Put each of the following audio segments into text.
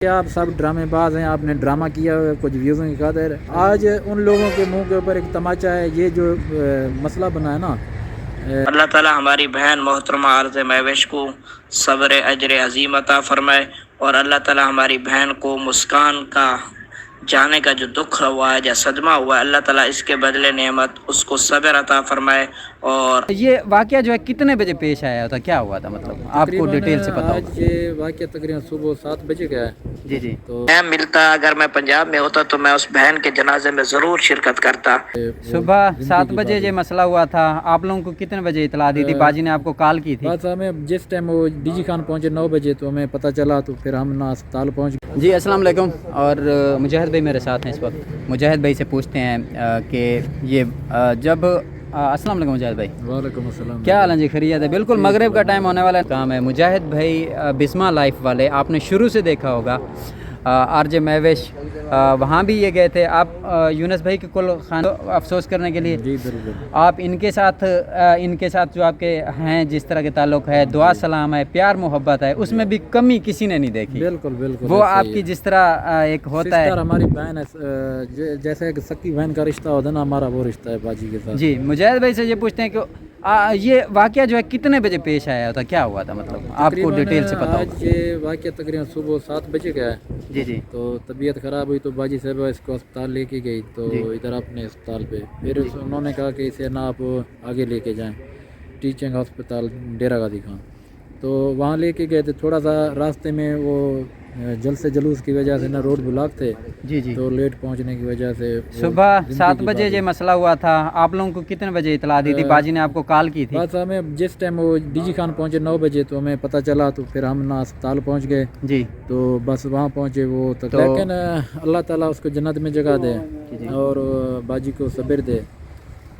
आप सब ड्रामे बाज हैं, आपने ड्रामा किया हुआ है कुछ व्यूज़ों की खातिर। आज उन लोगों के मुंह के ऊपर एक तमाचा है। ये जो मसला बना है ना, अल्लाह ताला हमारी बहन मोहतरमा अर्ज़ महविश को सब्र अजर अजीम अता फरमाए और अल्लाह ताला हमारी बहन को मुस्कान का जाने का जो दुख हुआ है, जो सदमा हुआ है, अल्लाह ताला इसके बदले नेमत उसको सब्र अता फरमाए। और ये वाकया जो है कितने बजे पेश आया था, क्या हुआ था, मतलब आपको डिटेल से पता आज होगा? ये वाक़या तकरीबन सुबह 7 बजे का है। जी जी। तो मैं मिलता, अगर मैं पंजाब में होता तो मैं उस बहन के जनाजे में ज़रूर शिरकत करता। सुबह 7 बजे ये मसला हुआ था। आप लोगों को कितने बजे इतला दी थी? बाजी ने आपको कॉल की थी? बस हमें जिस टाइम वो डीजी खान पहुँचे 9 बजे, तो हमें पता चला, तो फिर हम ना अस्पताल पहुँच गए। जी अस्सलाम वालेकुम। और मुजाहिद भाई मेरे साथ हैं इस वक्त। मुजाहिद भाई से पूछते हैं कि ये जब अस्सलाम वालेकुम मुजाहिद भाई। वालेकुम अस्सलाम। क्या हाल है जी? खैरियत है? बिल्कुल मगरिब का टाइम होने वाला है। काम है मुजाहिद भाई बिस्मा लाइफ वाले, आपने शुरू से देखा होगा। आरजे महविश वहाँ भी ये गए थे। आप यूनुस भाई के कुल खान अफसोस करने के लिए जी बिल्कुल। आप इनके साथ जो आपके हैं, जिस तरह के ताल्लुक़ है, दुआ सलाम है, प्यार मोहब्बत है, उसमें भी कमी किसी ने नहीं देखी। बिल्कुल बिल्कुल। वो ऐसे ही आपकी है। जिस तरह एक होता है, हमारी बहन है, जैसे एक सकी बहन का रिश्ता होता है ना, हमारा वो रिश्ता है बाजी के साथ। जी। मुजाहिद भाई से ये पूछते हैं कि ये वाकया जो है कितने बजे पेश आया था, क्या हुआ था, मतलब आपको डिटेल से पता आज होगा? ये वाक़या तकरीबन सुबह 7 बजे का है। जी जी। तो तबीयत ख़राब हुई तो बाजी साहब इसको अस्पताल लेके गई, तो इधर अपने अस्पताल पे फिर उन्होंने कहा कि इसे ना आप आगे लेके जाएं टीचिंग हॉस्पिटल डेरा गाजी खान। तो वहाँ लेके गए थे। थोड़ा सा रास्ते में वो जलसे जुलूस की वजह से ना रोड ब्लॉक थे, जी जी। तो लेट पहुँचने की वजह से सुबह 7 बजे ये मसला हुआ था। आप लोगों को कितने बजे इतला दी थी? बाजी ने आपको कॉल की थी? बस हमें जिस टाइम वो डीजी खान पहुँचे 9 बजे, तो हमें पता चला, तो फिर हम ना अस्पताल पहुँच गए। जी। तो बस वहाँ पहुँचे वो तो लेकिन अल्लाह ताला उसको जन्नत में जगह दे और बाजी को सब्र दे।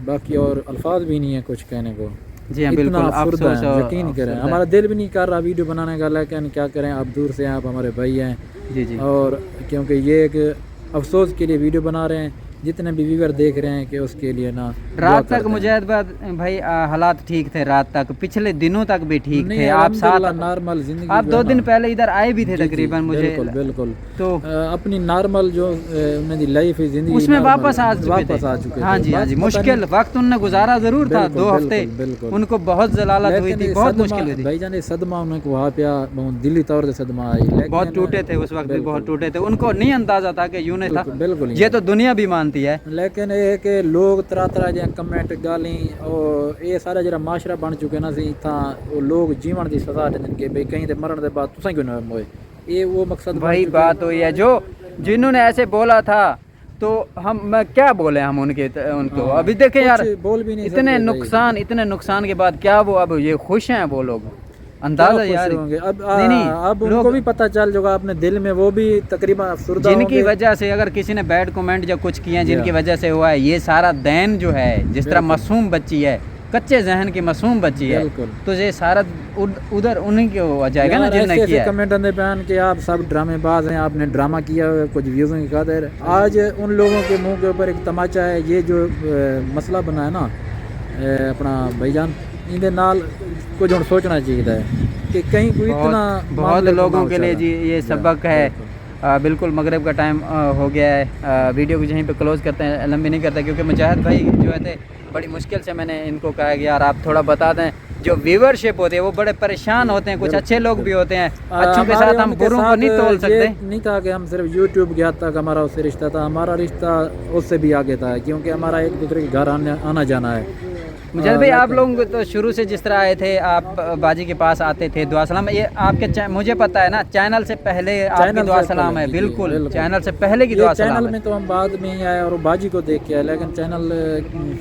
बाकी और अल्फाज भी नहीं है कुछ कहने को। जी हाँ इतना बिल्कुल। अफसोस है, अफसोस यकीन करें, हमारा दिल भी नहीं कर रहा वीडियो बनाने का, लेकिन क्या करें, आप दूर से हैं, आप हमारे भाई हैं। जी जी। और क्योंकि ये एक अफसोस के लिए वीडियो बना रहे हैं, जितने भी व्यूअर देख रहे हैं कि उसके लिए ना रात तक मुजाहिद भाई हालात ठीक थे, रात तक, पिछले दिनों तक भी ठीक थे। आप साथ नॉर्मल जिंदगी, आप 2 दिन पहले इधर आए भी थे तकरीबन, मुझे बिल्कुल बिल्कुल। तो अपनी नॉर्मल जो उन्हें लाइफ है, जिंदगी उसमें वापस आ चुके थे। हाँ जी हाँ जी। मुश्किल वक्त उन्होंने गुजारा जरूर था, 2 हफ्ते उनको बहुत जलालत हुई थी, बहुत मुश्किल हुई थी भाई जान। सदमा उनको वहाँ पे दिली तौर से सदमा आई, बहुत टूटे थे उस वक्त भी, बहुत टूटे थे। उनको नहीं अंदाजा था कि यूं नहीं था। बिल्कुल ये तो दुनिया भी मानती है, लेकिन ये है कि लोग तरह तरह के कमेंट गाली और ये सारा जरा माशरा बन चुके ना सी था। वो लोग जीवन की सजा देने के भाई कहीं मरण के बाद तुसा क्यों ना मोए, ये वो मकसद वही बात हुई है। जो जिन्होंने ऐसे बोला था, तो मैं क्या बोले हम उनको अभी देखें यार, बोल भी नहीं इतने नुकसान के बाद क्या वो अब ये खुश हैं वो लोग? अंदाजा यार होंगे अब उनको भी पता चल जाएगा अपने दिल में, वो भी तकरीबन अफसुर्दा जिनकी वजह से, अगर किसी ने बैड कमेंट या कुछ किए हैं, जिनकी वजह से हुआ है ये सारा दैन जो है, जिस तरह मासूम बच्ची है, कच्चे जहन की मासूम बच्ची है, तो ये सारा उधर उन्हीं के हो जाएगा ना जिन्होंने किया। कमेंट आने बयान कि आप सब ड्रामे बाज हैं, आपने ड्रामा किया हुआ है कुछ व्यूज़ों की खातिर। आज उन लोगों के मुंह के ऊपर एक तमाचा है। ये जो मसला बना है ना अपना भाईजान, इनके नाल कुछ हम सोचना चाहिए कि कहीं कोई इतना बहुत लोगों के लिए जी ये सबक है। बिल्कुल मगरिब का टाइम हो गया है। वीडियो को यहीं पे क्लोज़ करते हैं, लंबी नहीं करते, क्योंकि मुजाहिद भाई जो है थे बड़ी मुश्किल से मैंने इनको कहा कि यार आप थोड़ा बता दें। जो व्यूअरशिप होते हैं वो बड़े परेशान होते हैं, कुछ अच्छे लोग भी होते हैं, अच्छों के साथ हम बुरों को नहीं तोल सकते। नहीं था कि हम सिर्फ यूट्यूब के हद तक हमारा उससे रिश्ता था, हमारा रिश्ता उससे भी आगे था, क्योंकि हमारा एक दूसरे के घर आना जाना है। मुजाहिद भाई आप लोग तो शुरू से जिस तरह आए थे, आप बाजी के पास आते थे, दुआ सलाम, ये आपके मुझे पता है ना, चैनल से पहले आपकी दुआ सलाम है। बिल्कुल चैनल से पहले की दुआ सलाम है। चैनल में तो हम बाद में ही आए और बाजी को देख के आए, लेकिन चैनल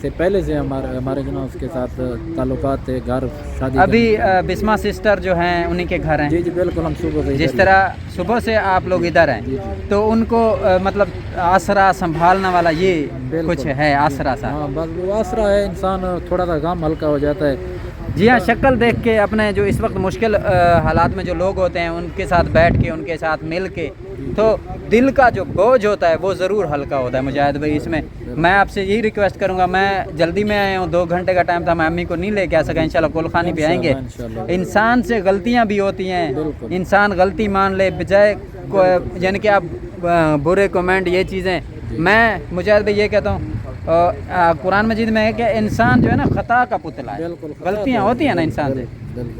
से पहले से हमारे जो उसके साथ ताल्लुकात थे, घर शादी। अभी बिस्मा सिस्टर जो हैं उन्हीं के घर हैं? जी जी बिल्कुल। हम सुबह से जिस तरह सुबह से आप लोग इधर हैं, तो उनको मतलब आसरा संभालने वाला ये कुछ है, आसरा सा? हाँ बस वो आसरा है, इंसान थोड़ा सा गम हल्का हो जाता है। जी हाँ, शक्ल देख के अपने जो इस वक्त मुश्किल हालात में जो लोग होते हैं उनके साथ बैठ के, उनके साथ मिल के, तो दिल का जो बोझ होता है वो ज़रूर हल्का होता है मुजाहिद भाई। इसमें मैं आपसे यही रिक्वेस्ट करूँगा, मैं जल्दी में आया हूँ, 2 घंटे का टाइम था, मैं अम्मी को नहीं लेके आ सका, इंशाल्लाह कोलखानी पे आएंगे। इंसान से गलतियाँ भी होती हैं, इंसान गलती मान ले बजाय यानी कि आप बुरे कमेंट ये चीज़ें, मैं मुजाहिद भाई ये कहता हूँ कुरान मजीद में है कि इंसान जो है ना खता का पुतला है, गलतियाँ होती हैं ना इंसान से,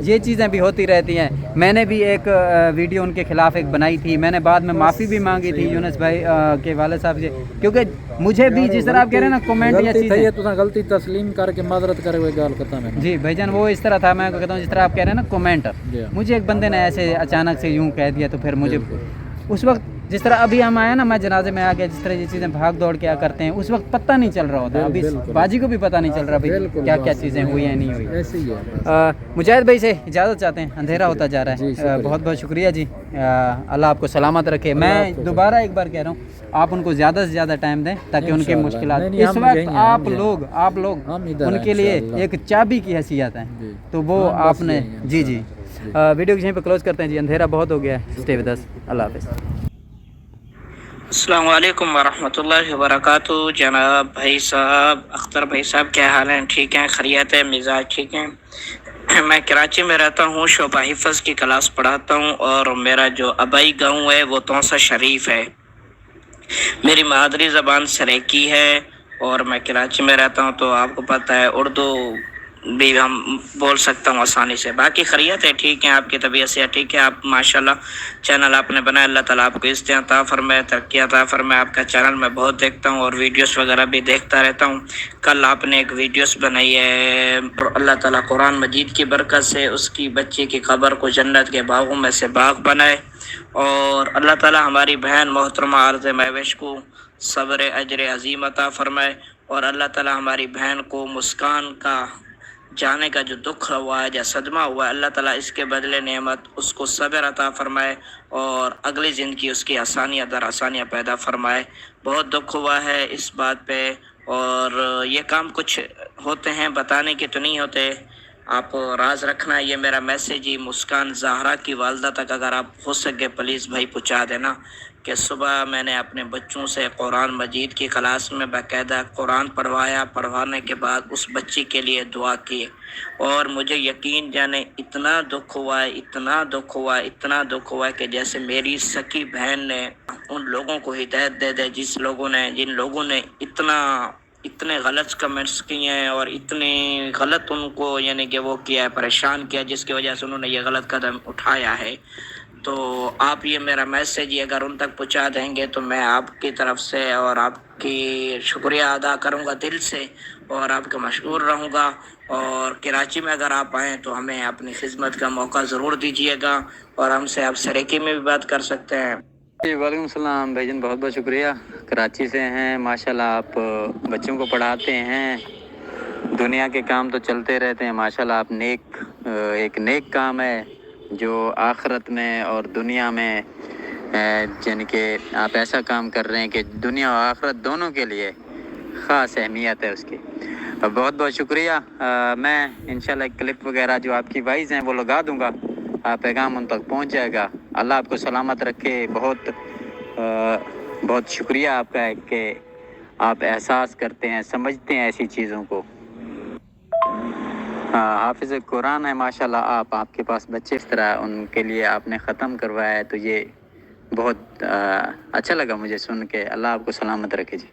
ये चीज़ें भी होती रहती हैं। मैंने भी एक वीडियो उनके ख़िलाफ़ एक बनाई थी, मैंने बाद में माफ़ी भी मांगी थी यूनुस भाई के वाले साहब से, क्योंकि मुझे भी जिस तरह आप कह रहे हैं ना कमेंट या चीज़ें तो गलती तस्लीम करके माजरत करे हुए गाल खत्म है जी भाईजान, वो इस तरह था, मैं कहता हूँ जिस तरह आप कह रहे हैं ना कमेंट, मुझे एक बंदे ने ऐसे अचानक से यूँ कह दिया, तो फिर मुझे उस वक्त जिस तरह अभी हम आए ना, मैं जनाजे में आ गया, जिस तरह ये चीज़ें भाग दौड़ क्या करते हैं, उस वक्त पता नहीं चल रहा होता, अभी बाजी को भी पता नहीं चल रहा भाई क्या क्या चीज़ें हुई हैं नहीं हुई। ऐसे ही है। मुजाहिद भाई से इजाज़त चाहते हैं, अंधेरा होता जा रहा है। बहुत बहुत शुक्रिया जी, अल्लाह आपको सलामत रखे। मैं दोबारा एक बार कह रहा हूँ, आप उनको ज़्यादा से ज़्यादा टाइम दें ताकि उनकी मुश्किलात, इस वक्त आप लोग उनके लिए एक चाबी की हैसियत है, तो वो आपने जी वीडियो को यहीं पर क्लोज़ करते हैं जी, अंधेरा बहुत हो गया है। स्टे विद अस, अल्लाह हाफ़िज़। अस्सलाम वालेकुम वरहमतुल्लाहि वबरकातुहू। जनाब भाई साहब, अख्तर भाई साहब, क्या हाल हैं? ठीक हैं? खैरियत है? मिजाज ठीक हैं? मैं कराची में रहता हूँ, शोभा हिफ़्ज़ की क्लास पढ़ाता हूँ और मेरा जो आबाई गांव है वो तौसा शरीफ है। मेरी मादरी ज़बान सरेकी है और मैं कराची में रहता हूँ, तो आपको पता है उर्दू भी हम बोल सकता हूँ आसानी से। बाकी खैरियत है, ठीक है, आपकी तबीयत से ठीक है, आप माशाल्लाह चैनल आपने बनाया, अल्लाह ताला आपको इज़्ज़त अता फरमाए, तरक्की अता फरमाए। आपका चैनल मैं बहुत देखता हूँ और वीडियोस वगैरह भी देखता रहता हूँ। कल आपने एक वीडियोस बनाई है, अल्लाह ताला कुरान मजीद की बरकत से उसकी बच्ची की कब्र को जन्नत के बागों में से बाग बनाए और अल्लाह ताला हमारी बहन मोहतरमा अर्ज़ महविश को सब्र अजर अज़ीम अता फरमाए और अल्लाह ताला हमारी बहन को मुस्कान का जाने का जो दुख हुआ है, जो सदमा हुआ है, अल्लाह ताला इसके बदले नेमत उसको सब्र अता फरमाए और अगली ज़िंदगी उसकी आसानियाँ दर आसानियाँ पैदा फरमाए। बहुत दुख हुआ है इस बात पे और ये काम कुछ होते हैं बताने के तो नहीं होते, आप राज रखना। ये मेरा मैसेज ही मुस्कान ज़हरा की वालदा तक अगर आप हो सके प्लीज़ भाई पहुँचा देना कि सुबह मैंने अपने बच्चों से कुरान मजीद की क्लास में बाकायदा कुरान पढ़वाया, पढ़वाने के बाद उस बच्ची के लिए दुआ की और मुझे यकीन जाने इतना दुख हुआ है, इतना दुख हुआ है, इतना दुख हुआ है कि जैसे मेरी सकी बहन ने उन लोगों को हिदायत दे दे जिन लोगों ने इतने गलत कमेंट्स किए हैं और इतने गलत उनको यानी कि वो किया है, परेशान किया, जिसकी वजह से उन्होंने ये गलत कदम उठाया है। तो आप ये मेरा मैसेज ही अगर उन तक पहुंचा देंगे तो मैं आपकी तरफ से और आपकी शुक्रिया अदा करूंगा दिल से और आपका मशहूर रहूंगा। और कराची में अगर आप आएँ तो हमें अपनी खिदमत का मौका ज़रूर दीजिएगा और हमसे आप सरेकी में भी बात कर सकते हैं। जी वालेकुम सलाम भाईजान, बहुत बहुत शुक्रिया। कराची से हैं माशाल्लाह, आप बच्चों को पढ़ाते हैं, दुनिया के काम तो चलते रहते हैं माशाल्लाह। आप एक नेक काम है जो आखिरत में और दुनिया में यानी कि आप ऐसा काम कर रहे हैं कि दुनिया और आखिरत दोनों के लिए ख़ास अहमियत है उसकी। बहुत बहुत शुक्रिया। मैं इंशाल्लाह क्लिप वगैरह जो आपकी वाइज हैं वो लगा दूंगा, पैगाम उन तक पहुंच जाएगा। अल्लाह आपको सलामत रखे। बहुत शुक्रिया आपका है कि आप एहसास करते हैं, समझते हैं ऐसी चीज़ों को। हाफिज़ कुरान है माशाल्लाह, आपके पास बच्चे इस तरह उनके लिए आपने ख़त्म करवाया है, तो ये बहुत अच्छा लगा मुझे सुन के। अल्लाह आपको सलामत रखे जी।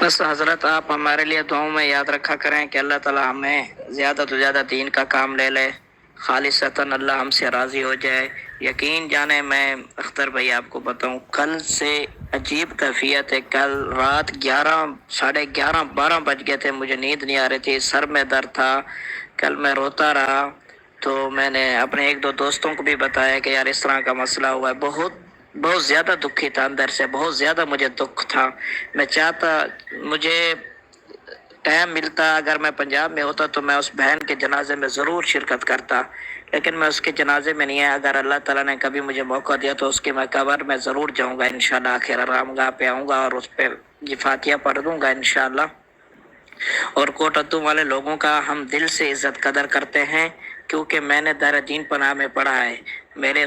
बस हज़रत आप हमारे लिए दुआओं में याद रखा करें कि अल्लाह ताला हमें ज़्यादा तो ज़्यादा दीन का काम ले ले, खालिसतन अल्लाह हमसे राज़ी हो जाए। यकीन जाने मैं अख्तर भाई आपको बताऊं, कल से अजीब कैफियत है। कल रात 11, साढ़े 11, 12 बज गए थे, मुझे नींद नहीं आ रही थी, सर में दर्द था। कल मैं रोता रहा तो मैंने अपने 1-2 दोस्तों को भी बताया कि यार इस तरह का मसला हुआ है। बहुत ज़्यादा दुखी था, अंदर से बहुत ज़्यादा मुझे दुख था। मैं चाहता, मुझे टाइम मिलता, अगर मैं पंजाब में होता तो मैं उस बहन के जनाजे में ज़रूर शिरकत करता, लेकिन मैं उसके जनाजे में नहीं है। अगर अल्लाह ताला ने कभी मुझे मौका दिया तो उसके मैं कब्र में ज़रूर जाऊंगा इंशाल्लाह। आखिर आरामगाह पे आऊँगा और उस पर ये फातिहा पढ़ दूँगा इंशाल्लाह। और कोटद्दू वाले लोगों का हम दिल से इज़्ज़त कदर करते हैं क्योंकि मैंने दर दीन पनाह में पढ़ा है। मेरे